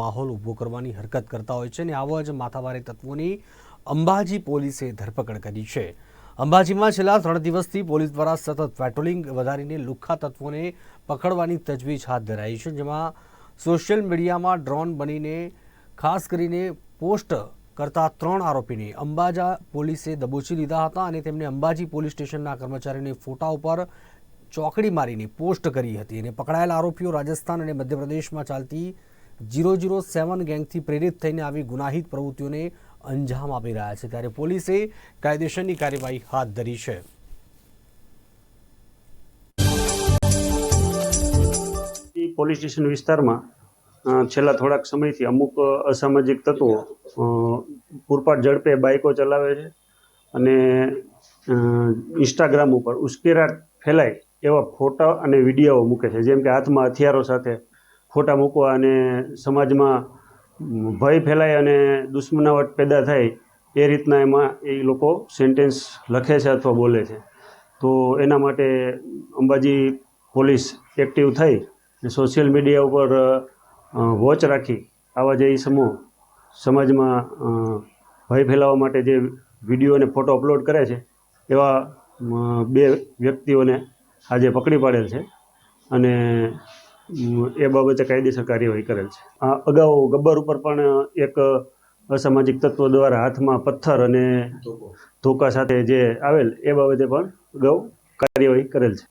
માહોલ ઊભો કરવાની હરકત કરતા હોય છે અને આવા જ માથાભારે તત્વોની અંબાજી પોલીસે ધરપકડ કરી છે। અંબાજીમાં છેલ્લા 3 દિવસથી પોલીસ દ્વારા સતત પેટ્રોલિંગ વધારીને લુખ્ખા તત્વોને પકડવાની તજવીજ હાથ ધરાઈ છે, જેમાં સોશિયલ મીડિયામાં ડ્રોન બનીને ખાસ કરીને પોસ્ટ કરતા 3 આરોપીને અંબાજા પોલીસે દબોચી લીધા હતા અને તેમને અંબાજી પોલીસ સ્ટેશનના કર્મચારીઓને ફોટા ઉપર ચોકડી મારીને પોસ્ટ કરી હતી અને પકડાયેલા આરોપીઓ રાજસ્થાન અને મધ્યપ્રદેશમાં ચાલતી 007 ગેંગથી પ્રેરિત થઈને આવી ગુનાહિત પ્રવૃત્તિઓને અંજામ આપી રહ્યા છે, ત્યારે પોલીસે કાયદેસરની કાર્યવાહી હાથ ધરી છે। પોલીસ સ્ટેશન વિસ્તારમાં છેલ્લા થોડાક સમયથી અમુક અસામાજિક તત્વો પૂરપાટ ઝડપે બાઇકો ચલાવે છે અને ઇન્સ્ટાગ્રામ ઉપર ઉશ્કેરાટ ફેલાય એવા ફોટા અને વિડીયો મૂકે છે, જેમ કે હાથમાં હથિયારો સાથે ફોટા મૂકવા અને સમાજમાં ભય ફેલાય અને દુશ્મનાવટ પેદા થાય એ રીતના એમાં એ લોકો સેન્ટેન્સ લખે છે અથવા બોલે છે। તો એના માટે અંબાજી પોલીસ એક્ટિવ થઈ સોશિયલ મીડિયા ઉપર વોચ રાખી આવા જે સમૂહ સમાજમાં ભય ફેલાવવા માટે જે વિડીયો અને ફોટો અપલોડ કરે છે એવા 2 વ્યક્તિઓને આજે પકડી પાડેલ છે અને એ બાબતે કાયદેસર કાર્યવાહી કરેલ છે। અગાઉ ગબ્બર ઉપર પણ એક અસામાજિક તત્વો દ્વારા હાથમાં પથ્થર અને ધોકા સાથે જે આવેલ એ બાબતે પણ અગાઉ કાર્યવાહી કરેલ છે।